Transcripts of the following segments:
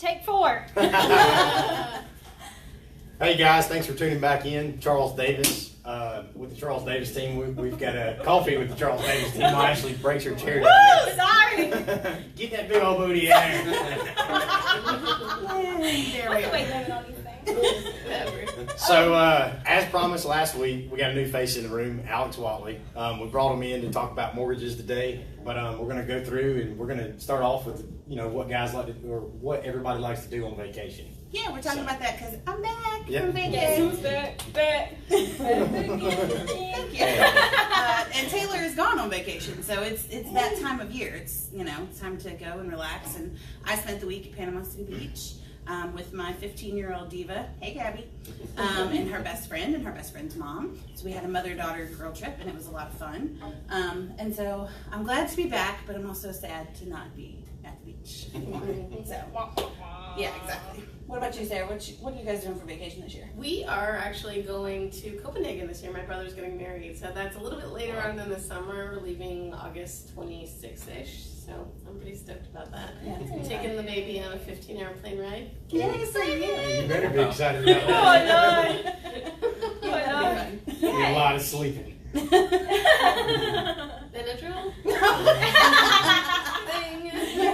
Take 4. Hey guys, thanks for tuning back in. Charles Davis. With the Charles Davis team, we've got a coffee with the Charles Davis team. I'll actually break your chair down. Woo! Sorry. Get that big old booty in there. What's the weight limit on these things? So, as promised last week, we got a new face in the room, Alex Watley. We brought him in to talk about mortgages today, but we're going to go through and we're going to start off with, what guys like to, or what everybody likes to do on vacation. Yeah, we're talking about that because I'm back Yep. from vacation. Guess who's back? Thank you. And Taylor is gone on vacation, so it's that time of year. It's it's time to go and relax. And I spent the week at Panama City Beach with my 15-year-old diva, hey Gabby, and her best friend and her best friend's mom. So we had a mother-daughter girl trip, and it was a lot of fun. And so I'm glad to be back, but I'm also sad to not be at the beach anymore. So yeah, exactly. What about you, Sarah? What are you guys doing for vacation this year? We are actually going to Copenhagen this year. My brother's getting married, so that's a little bit later on than the summer. We're leaving August 26th-ish, so I'm pretty stoked about that. Yeah, it's I'm taking the baby on a 15-hour plane ride. Yay for you! You better be excited about Oh, that. no. Yeah, that'll be fun. Need a lot of sleeping. Benadryl?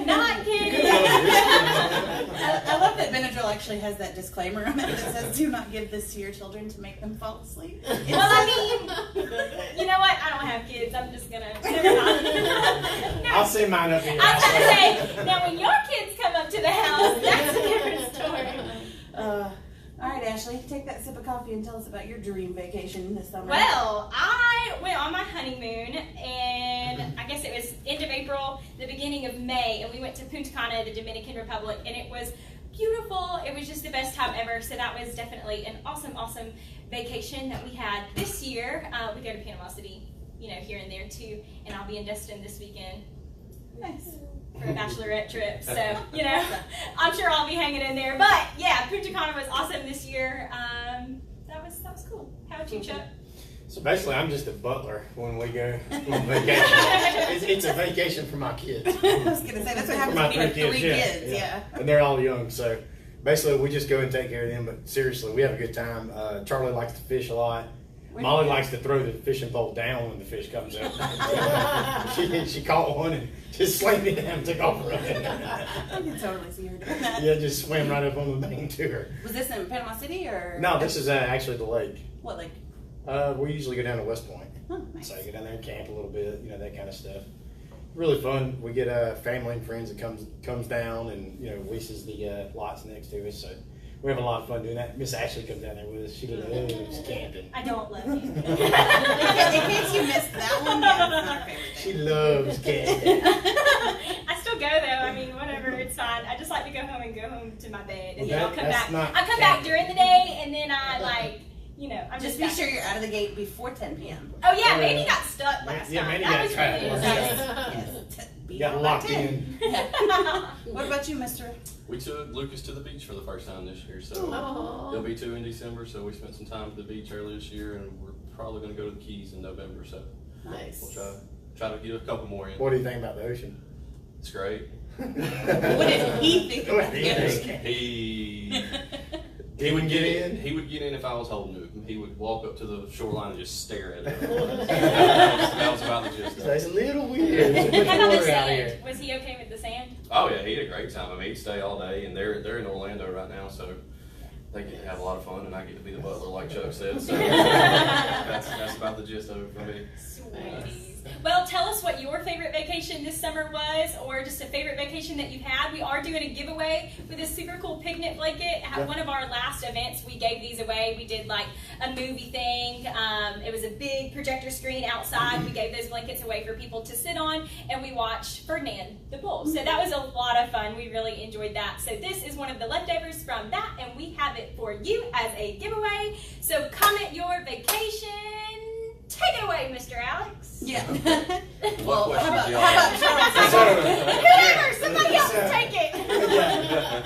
Not kidding. I love that Benadryl actually has that disclaimer on it that says, "Do not give this to your children to make them fall asleep." Well, I mean, you know what? I don't have kids. I'm just gonna. Never mind. I'll send mine up here. I was gonna say, now when your kids come up to the house, that's a different story. All right, Ashley, take that sip of coffee and tell us about your dream vacation this summer. Well, I went on my honeymoon, and I guess it was end of April, the beginning of May, and we went to Punta Cana, the Dominican Republic, and it was beautiful. It was just the best time ever, so that was definitely an awesome, awesome vacation that we had this year. We go to Panama City, here and there too, and I'll be in Destin this weekend. Nice. For a bachelorette trip, so I'm sure I'll be hanging in there. But yeah, Punta Cana was awesome this year. That was cool. How about you, Chuck? So basically, I'm just a butler when we go on vacation. It's a vacation for my kids. I was gonna say that's what happens My when you have 3 kids. Yeah. And they're all young, so basically we just go and take care of them. But seriously, we have a good time. Charlie likes to fish a lot. Molly likes to throw the fishing pole down when the fish comes up. she caught one and just slammed it down and took off running. I can totally see her doing that. Yeah, just swam right up on the main to her. Was this in Panama City or? No, this is actually the lake. What lake? We usually go down to West Point. Oh, nice. So I go down there and camp a little bit, that kind of stuff. Really fun. We get family and friends that comes down and leases the lots next to us. So we have a lot of fun doing that. Miss Ashley comes down there with us. She loves camping. I don't love you. In case you missed that one, yeah, it's not our favorite She thing. loves camping. I still go though. I mean, whatever, it's fine. I just like to go home and go home to my bed, and Well, then I'll come that's back. not I come back during the day, and then I I'm Just just be back. sure you're out of the gate before 10 p.m. Oh yeah, Mandy got stuck last Yeah, time. Mandy That got was trapped really last exciting. Yes. Be Got home by locked 10. in. Yeah. What about you, Mister? We took Lucas to the beach for the first time this year, so Aw. there'll be 2 in December, so we spent some time at the beach earlier this year, and we're probably going to go to the Keys in November, so we'll Nice. try to get a couple more in. What do you think about the ocean? It's great. What did he think What about did the he ocean? think? He He would get in? He would get in if I was holding him. He would walk up to the shoreline and just stare at it. That was about the gist of So it. it's a little weird. There's How much about the water out here. sand? Was he okay with the sand? Oh yeah, he had a great time. I mean, he'd stay all day, and they're in Orlando right now, so they get to have a lot of fun, and I get to be the butler, like Chuck said. So that's about the gist of it for me. Sweeties. Well, tell us what your favorite vacation this summer was, or just a favorite vacation that you've had. We are doing a giveaway with a super cool picnic blanket. At one of our last events, we gave these away. We did like a movie thing. It was a big projector screen outside. We gave those blankets away for people to sit on, and we watched Ferdinand the Bull. So that was a lot of fun. We really enjoyed that. So this is one of the leftovers from that, and we have it for you as a giveaway. So comment your vacation. Take it away, Mr. Alex. Yeah. Well, how about So- Whoever, somebody else take it. Yeah.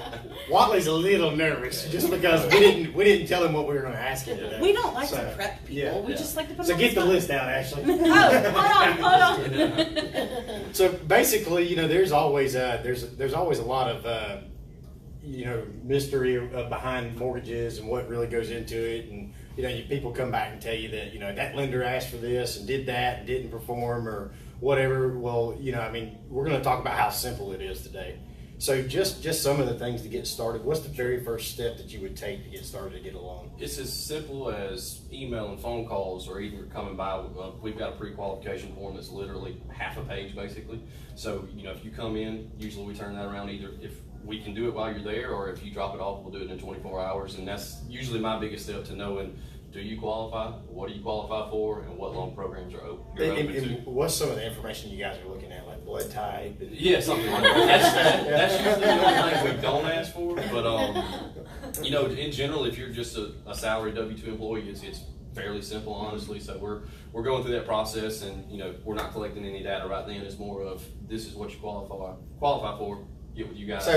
Watley's a little nervous just because we didn't tell him what we were going to ask him today. We don't like So, to prep people. yeah. We just like to put So them get the on spot. list out, Ashley. Oh, hold on. So basically, there's always a lot of mystery behind mortgages and what really goes into it. And, people come back and tell you that, that lender asked for this and did that and didn't perform or whatever. Well, we're going to talk about how simple it is today. So just some of the things to get started. What's the very first step that you would take to get started to get a loan? It's as simple as email and phone calls, or even coming by. We've got a pre-qualification form that's literally half a page, basically. So, if you come in, usually we turn that around either if we can do it while you're there, or if you drop it off, we'll do it in 24 hours. And that's usually my biggest step to knowing, do you qualify? What do you qualify for? And what loan programs are you're open to? What's some of the information you guys are looking at, like blood type? Yeah, something like that. That's usually the only thing we don't ask for. But, in general, if you're just a salary W-2 employee, it's fairly simple, honestly. So we're going through that process, and, we're not collecting any data right then. It's more of, this is what you qualify for. Get with you guys. So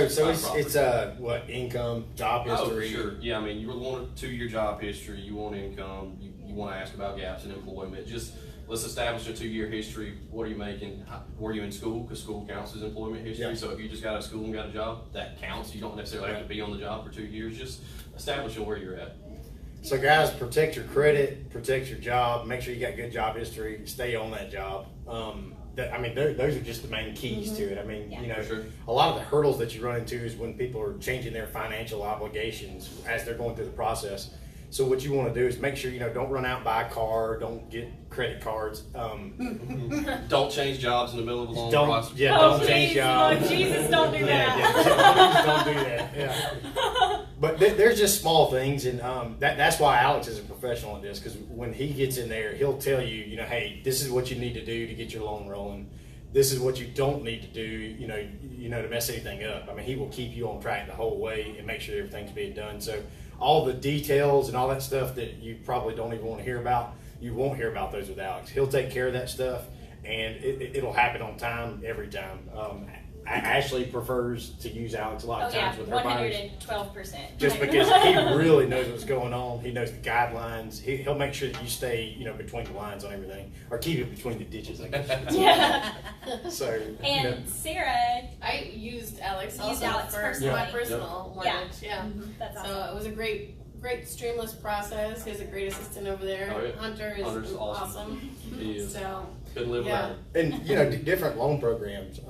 it's what, income, job history? Oh, for sure. Yeah, you want a 2-year job history, you want income, you want to ask about gaps in employment. Just let's establish a 2-year history. What are you making? Were you in school? Because school counts as employment history. Yeah. So if you just got out of school and got a job, that counts. You don't necessarily have to be on the job for 2 years. Just establishing where you're at. So guys, protect your credit, protect your job, make sure you got good job history, stay on that job. Those are just the main keys to it. Sure. A lot of the hurdles that you run into is when people are changing their financial obligations as they're going through the process. So what you want to do is make sure, don't run out and buy a car, don't get credit cards. Don't change jobs in the middle of a loan process. Yeah, don't change jobs. Lord Jesus, don't do that. Yeah, don't do that. Yeah. But there's just small things, and that's why Alex is a professional at this, because when he gets in there, he'll tell you, hey, this is what you need to do to get your loan rolling. This is what you don't need to do, to mess anything up. He will keep you on track the whole way and make sure everything's being done. So all the details and all that stuff that you probably don't even want to hear about, you won't hear about those with Alex. He'll take care of that stuff, and it'll happen on time every time. Ashley prefers to use Alex a lot of times with her buyers. 112%. Just because he really knows what's going on. He knows the guidelines. He'll make sure that you stay, between the lines on everything, or keep it between the ditches, I guess. Yeah. So. And Sarah, I used Alex Used also Alex for personally. my personal mortgage. Yeah. that's So awesome. it was a great streamless process. He has a great assistant over there. Oh, yeah. Hunter's awesome. awesome. He is. So Couldn't live Yeah. without him. And, different loan programs.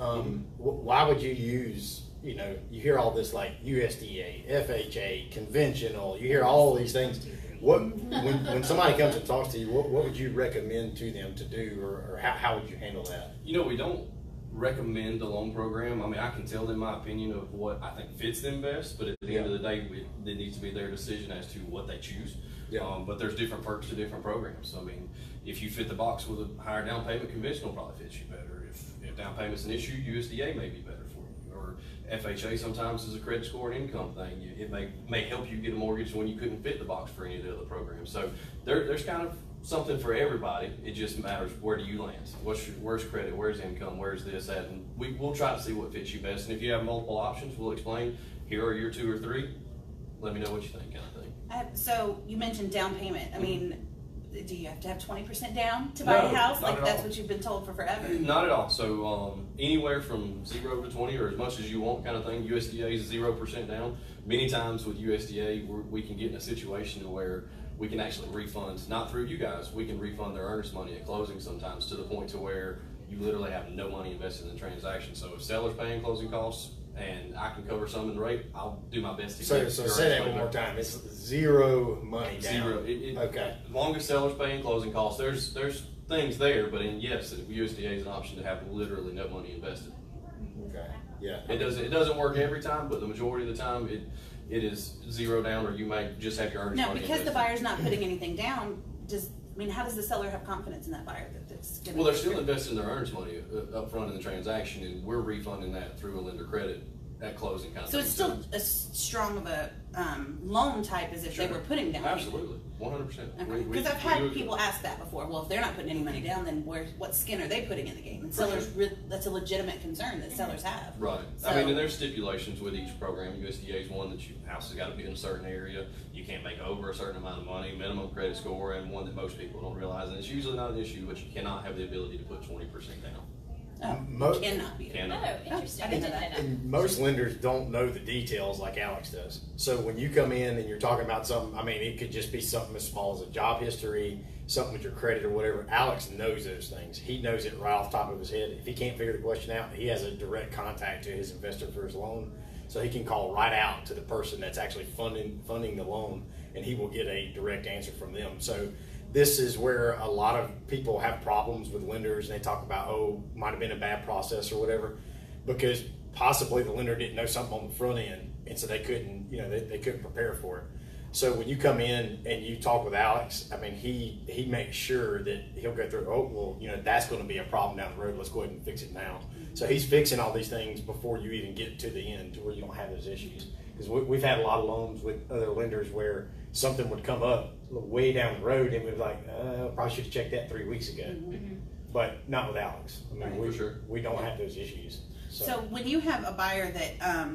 Why would you use, you hear all this like USDA, FHA, conventional, you hear all these things. When somebody comes and talks to you, what would you recommend to them to do, or how would you handle that? We don't recommend a loan program. I can tell them my opinion of what I think fits them best, but at the end of the day, it needs to be their decision as to what they choose. Yeah. But there's different perks to different programs. If you fit the box with a higher down payment, conventional probably fits you better. If down payment's an issue, USDA may be better for you. Or FHA sometimes is a credit score and income thing. It may help you get a mortgage when you couldn't fit the box for any of the other programs. So there's kind of something for everybody. It just matters, where do you land? Where's credit? Where's income? Where's this at? And we'll try to see what fits you best. And if you have multiple options, we'll explain, here are your 2 or 3. Let me know what you think, kind of thing. So you mentioned down payment. Do you have to have 20% down to buy a house? Not Like at that's all. what you've been told for forever? Not at all. So anywhere from 0 to 20, or as much as you want, kind of thing. USDA is 0% down. Many times with USDA, we can get in a situation where we can actually refund, not through you guys, we can refund their earnest money at closing sometimes, to the point to where you literally have no money invested in the transaction. So if seller's paying closing costs and I can cover some in the rate, I'll do my best to So get your say that earnest one money more back. time. It's 0 money down. 0. Okay. As long as seller's paying closing costs, there's things there, but yes, USDA is an option to have literally no money invested. Okay. Yeah. It doesn't work every time, but the majority of the time it is 0 down, or you may just have your earnest No, money because the invested. buyer's not putting anything down. How does the seller have confidence in that buyer that's going to? Well, they're still investing their earnest money up front in the transaction, and we're refunding that through a lender credit at closing, kind of So thing. it's still as strong of a loan type as if they Sure. were putting down. Absolutely, 100%. Okay. Because I've had people ask that before. Well, if they're not putting any money down, then what skin are they putting in the game? And sellers, that's a legitimate concern that sellers have. Right. So- And there's stipulations with each program. USDA is one that your house has got to be in a certain area. You can't make over a certain amount of money, minimum credit score, and one that most people don't realize. And it's usually not an issue, but you cannot have the ability to put 20% down. Oh, Mo- cannot be. Oh, Cannot. interesting. I didn't know that. And most lenders don't know the details like Alex does. So when you come in and you're talking about something, I mean, it could just be something as small as a job history, something with your credit or whatever. Alex knows those things. He knows it right off the top of his head. If he can't figure the question out, he has a direct contact to his investor for his loan. So he can call right out to the person that's actually funding the loan, and he will get a direct answer from them. So this is where a lot of people have problems with lenders, and they talk about, oh, might have been a bad process or whatever, because possibly the lender didn't know something on the front end, and so they couldn't, they couldn't prepare for it. So when you come in and you talk with Alex, I mean, he makes sure that he'll go through, oh, well, that's going to be a problem down the road. Let's go ahead and fix it now. So he's fixing all these things before you even get to the end to where you don't have those issues. Because we've had a lot of loans with other lenders where something would come up way down the road and we'd be like, probably should have checked that 3 weeks ago. Mm-hmm. But not with Alex. I mean, Right. For sure. we don't have those issues. So when you have a buyer that,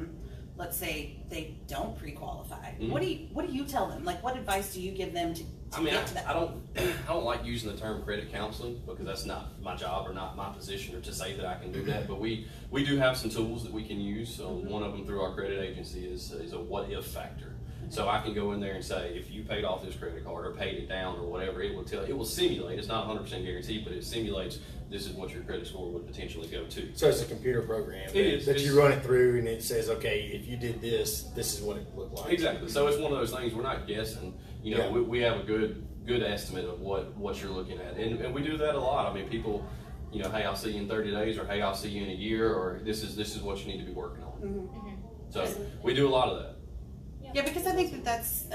let's say they don't pre-qualify, Mhm. what do you tell them? Like, what advice do you give them to I mean, get to that? I don't like using the term credit counseling because that's not my job or not my position or to say that I can do that. But we do have some tools that we can use. So one of them through our credit agency is a what if factor. So I can go in there and say, if you paid off this credit card or paid it down or whatever, it will simulate. It's not 100% guaranteed, but it simulates this is what your credit score would potentially go to. So it's a computer program It is. that It's- you run it through, and it says, okay, if you did this, this is what it looked like. Exactly. So it's one of those things we're not guessing. Yeah. We have a good estimate of what you're looking at, and we do that a lot. I mean, people, hey, I'll see you in 30 days, or hey, I'll see you in a year, or this is what you need to be working on. Mm-hmm. So we do a lot of that. Yeah, because I think that's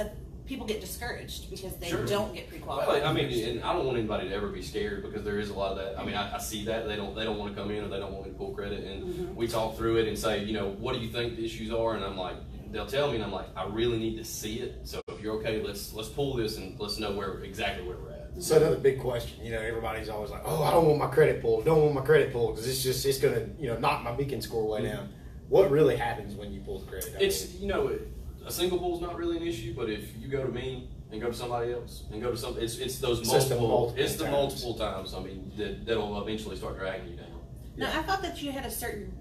people get discouraged because they Sure. don't get pre-qualified. Well, I mean, and I don't want anybody to ever be scared because there is a lot of that. I mean, I see that they don't want to come in or they don't want me to pull credit, and we talk through it and say, what do you think the issues are? And I'm like, they'll tell me, and I'm like, I really need to see it. So if you're okay, let's pull this and let's know exactly where we're at. So another big question, everybody's always like, oh, I don't want my credit pulled, because it's going to, knock my beacon score way down. What really happens when you pull the credit? It's, a single pull is not really an issue, but if you go to me and go to somebody else and go to some, it's those It's just the multiple, multiple it's the times. multiple times. I mean, that'll eventually start dragging you down. Now, I thought that you had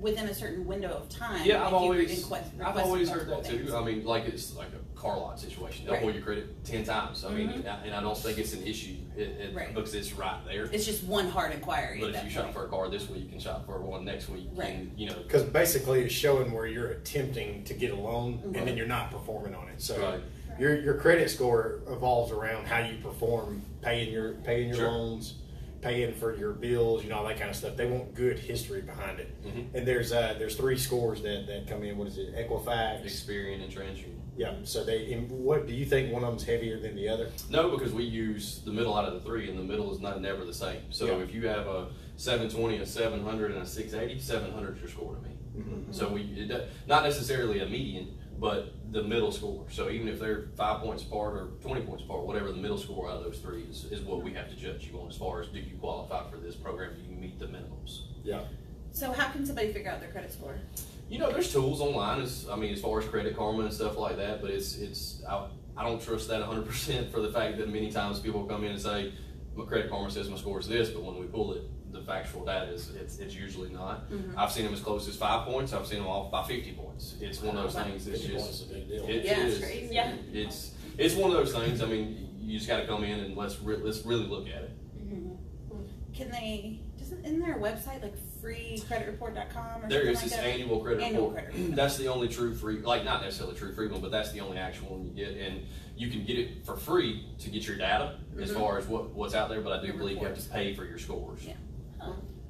within a certain window of time. Yeah, if I've you always requested heard that multiple too. things. I mean, like it's like a car lot situation. They'll Right. pull your credit 10 times. I mean, and I don't think it's an issue Right. because it's right there. It's just one hard inquiry. But at if that you shop point. for a car this week and shop for one next week, Right. and Because basically it's showing where you're attempting to get a loan and then you're not performing on it. So Right. your credit score evolves around how you perform paying your Sure. loans, paying for your bills, all that kind of stuff. They want good history behind it. Mhm. And there's 3 scores that come in. What is it? Equifax. Experian and TransUnion. Yeah. So what do you think one of them's heavier than the other? No, because we use the middle out of the 3, and the middle is never the same. So Yeah. if you have a 720, a 700, and a 680, 700 is your score to me. Mm-hmm. So not necessarily a median, but the middle score. So even if they're 5 points apart or 20 points apart, whatever the middle score out of those 3 is what we have to judge you on as far as do you qualify for this program? Do you meet the minimums? Yeah. So how can somebody figure out their credit score? There's tools online. As far as Credit Karma and stuff like that. But I don't trust that 100% for the fact that many times people come in and say, my Credit Karma says my score is this, but when we pull it, the factual data is it's usually not. I've seen them as close as 5 points. I've seen them off by 50 points. It's one of those things that's 50 points just is a big deal. it Yeah, it's is. crazy. Yeah. It's one of those things. I mean, you just got to come in and let's really look at it. Isn't there a website like freecreditreport.com or There something is like this that? annual credit Annual report. credit report. That's the only true free, like not necessarily true free one, but that's the only actual one you get, and you can get it for free to get your data as far as what's out there. But I do Your believe you have to reports. pay for your scores. Yeah.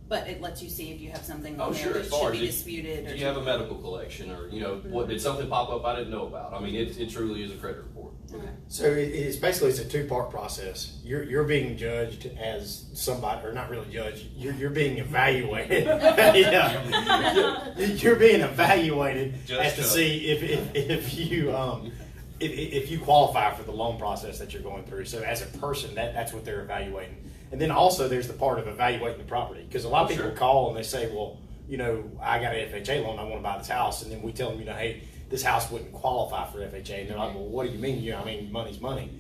But it lets you see if you have something Oh, on there sure. that As far should as be it- disputed. do Or you have a medical collection, or what did something pop up I didn't know about? I mean, it truly is a credit report. So it's basically a 2-part process. You're being judged as somebody, or not really judged. You're being evaluated. Yeah. You're being evaluated Just to judge. see if you qualify for the loan process that you're going through. So as a person, that's what they're evaluating. And then also there's the part of evaluating the property, because a lot of people Sure. call and they say, well, I got an FHA loan, I want to buy this house, and then we tell them, hey, this house wouldn't qualify for FHA, and they're like, well, what do you mean? Money's money.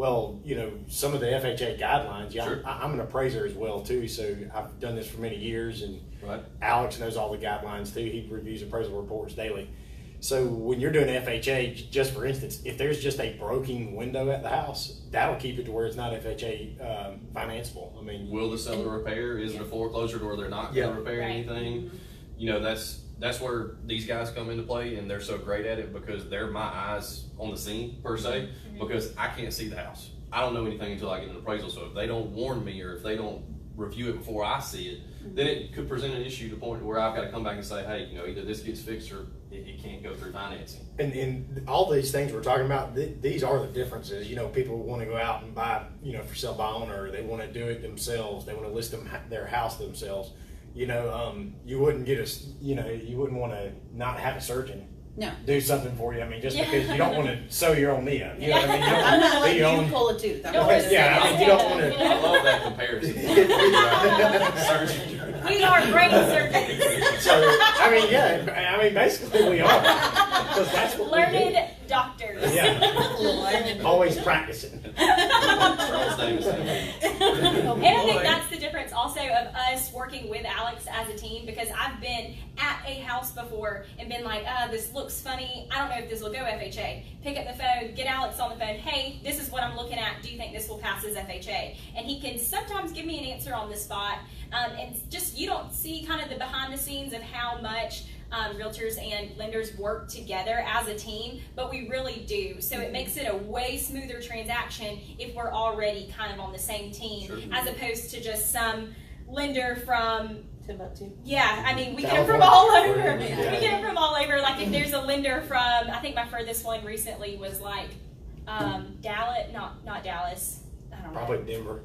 Well, some of the FHA guidelines. Yeah, Sure. I'm an appraiser as well too, so I've done this for many years, and Right. Alex knows all the guidelines too. He reviews appraisal reports daily. So when you're doing FHA, just for instance, if there's just a broken window at the house, that'll keep it to where it's not FHA financeable. I mean, Will the seller repair? Is it a foreclosure to where they're not going to Yeah. repair Right. anything? That's where these guys come into play, and they're so great at it because they're my eyes on the scene per se. Because I can't see the house. I don't know anything until I get an appraisal. So if they don't warn me or if they don't review it before I see it, then it could present an issue to the point where I've got to come back and say, hey, either this gets fixed or it can't go through financing. and all these things we're talking about, these are the differences. People want to go out and buy, for sale by owner, or they want to do it themselves. They want to list their house themselves. You wouldn't you wouldn't want to not have a surgeon No. do something for you. I mean, just Yeah. because you don't want to sew your own knee up. You know what I mean? You don't I'm not do letting your you own. pull a tooth. I'm No, not gonna yeah, say I mean, that. you don't want to. I love that comparison. Surgeon. We are brain surgeons. So, basically we are. Because that's what we Learned doctors. do. Yeah. Always practicing. Charles Davis. And I think that's the difference also of us working with Alex as a team, because I've been at a house before and been like, this looks funny. I don't know if this will go FHA. Pick up the phone, get Alex on the phone. Hey, this is what I'm looking at. Do you think this will pass as FHA? And he can sometimes give me an answer on the spot. And just, you don't see kind of the behind the scenes of how much realtors and lenders work together as a team, but we really do. So it makes it a way smoother transaction if we're already kind of on the same team, Sure. as opposed to just some lender from, Timbuktu. yeah, I mean, we get them from all over. We get them from all over. Like if there's a lender from, I think my furthest one recently was like Dallas, not Dallas, I don't know. Probably Denver.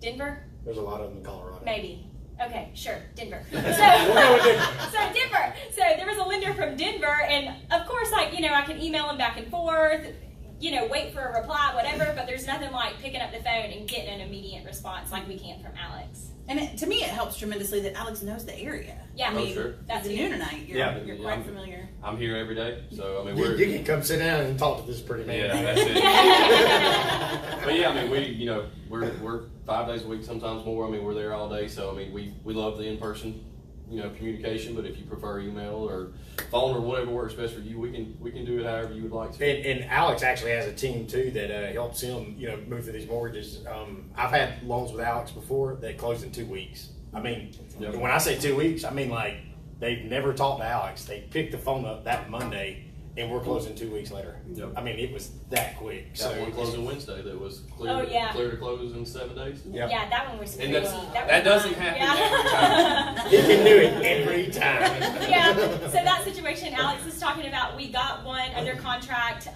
Denver? There's a lot of them in Colorado. Maybe. Okay, sure, Denver. So, We'll go with Denver. so Denver. So there was a lender from Denver, and of course, I can email him back and forth, wait for a reply, whatever. But there's nothing like picking up the phone and getting an immediate response like we can from Alex. And to me, it helps tremendously that Alex knows the area. Yeah, I mean, sure. That's as a huge. Noonanite, Yeah. you're quite familiar. I'm here every day, so I mean You can come sit down and talk to this pretty man. Yeah, that's it. But yeah, I mean, we're 5 days a week, sometimes more. I mean, we're there all day, so I mean, we love the in-person, communication. But if you prefer email or phone or whatever works best for you, we can do it however you would like to. And Alex actually has a team too that helps him, move through these mortgages. I've had loans with Alex before that closed in 2 weeks. I mean, Yep. when I say 2 weeks, I mean like they've never talked to Alex. They picked the phone up that Monday, and we're closing 2 weeks later. Yep. I mean, it was that quick. Got So one closing Wednesday that was clear, Oh, yeah. clear to close in 7 days. Yep. Yeah, that one was And crazy. that doesn't happen every time. He can do it every time. Yeah, so that situation Alex was talking about, we got one under contract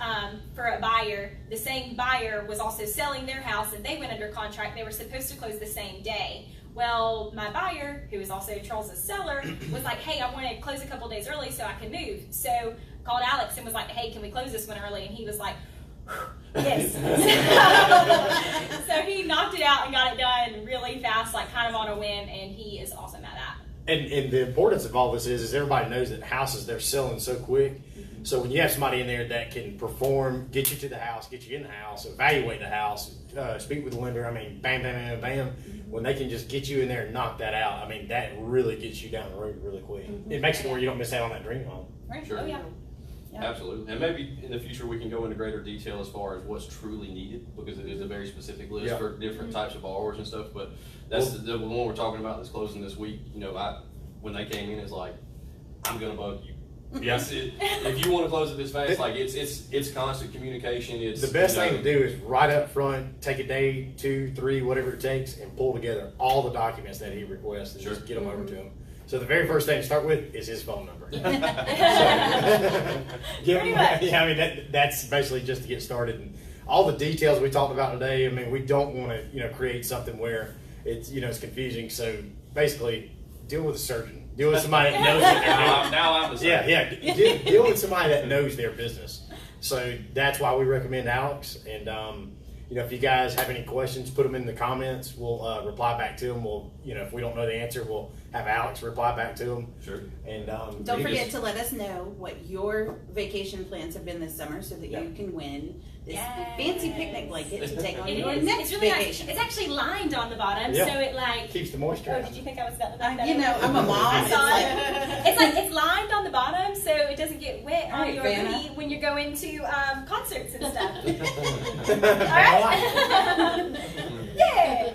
for a buyer. The same buyer was also selling their house, and they went under contract. They were supposed to close the same day. Well, my buyer, who is also Charles' seller, was like, hey, I want to close a couple days early so I can move. So called Alex and was like, hey, can we close this one early? And he was like, yes. So he knocked it out and got it done really fast, like kind of on a whim, and he is awesome at that. And the importance of all this is everybody knows that houses, they're selling so quick. So when you have somebody in there that can perform, get you to the house, get you in the house, evaluate the house, speak with the lender, I mean, bam, bam, bam, bam. When they can just get you in there and knock that out, I mean, that really gets you down the road really quick. It makes it where you don't miss out on that dream home. Right? Sure. Oh, yeah. Yeah. Absolutely. And maybe in the future we can go into greater detail as far as what's truly needed, because it is a very specific list Yeah. for different types of borrowers and stuff. But that's the one we're talking about that's closing this week. When they came in, it's like, I'm going to bug you. Yes, if you want to close it this fast, like it's constant communication. It's The best thing to do is right up front, take a day, 2, 3, whatever it takes, and pull together all the documents that he requests and just get them over to him. So the very first thing to start with is his phone number. Pretty much. Yeah, I mean that's basically just to get started. And all the details we talked about today. I mean, we don't want to create something where it's it's confusing. So basically, deal with a surgeon. Deal with somebody that knows what they're doing. now I'm the same. Yeah. Deal with somebody that knows their business. So that's why we recommend Alex. And if you guys have any questions, put them in the comments. We'll reply back to them. We'll, if we don't know the answer, we'll have Alex reply back to them. Sure. And Don't we forget just- to let us know what your vacation plans have been this summer so that Yeah. you can win this Yes. fancy picnic blanket to take on It your is. next It's really vacation. nice. It's actually lined on the bottom, Yeah. so it like. keeps the moisture Oh, out. did you think I was about to knock that You know, over? I'm a mom. I It's saw like, it. It's lined on the bottom, so it doesn't get wet All on right, your Vanna. booty when you're going to concerts and stuff. All Alright? Yeah.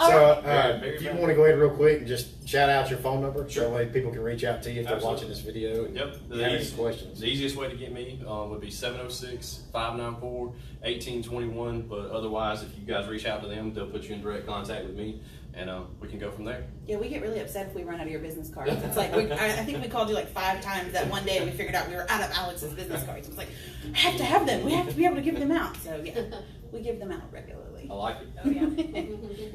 So, Very if you bad. want to go ahead real quick and just shout out your phone number, Sure. that way people can reach out to you if they're Absolutely. watching this video. And Yep. have any questions. The easiest way to get me would be 706-594-1821. But otherwise, if you guys reach out to them, they'll put you in direct contact with me, and we can go from there. yeah, we get really upset if we run out of your business cards. It's like, I think we called you like 5 times that one day we figured out we were out of Alex's business cards. It was like, I have to have them. We have to be able to give them out. So, yeah, we give them out regularly. I like it. Oh, yeah.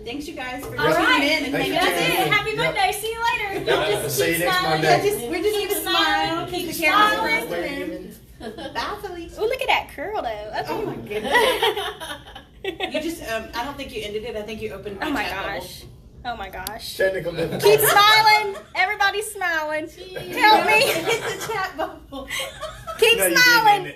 Thanks, you guys, for All tuning right. in. And Thanks hanging for out That's tuning with it. in. us. Happy Yep. Monday. See you later. Yeah, see you next smiling. Monday. Yeah, we're just Keep gonna smile. smiling. Keep the Keep cameras smiling. across the room. Bye, Felice. Oh, look at that curl though. Oh my goodness. You just, I don't think you ended it. I think you opened Oh my chat bubble. gosh. Oh my gosh. Technical difficulty. Keep smiling. Everybody's smiling. Help me. Hit the chat bubble. Keep No, you didn't smiling. end it.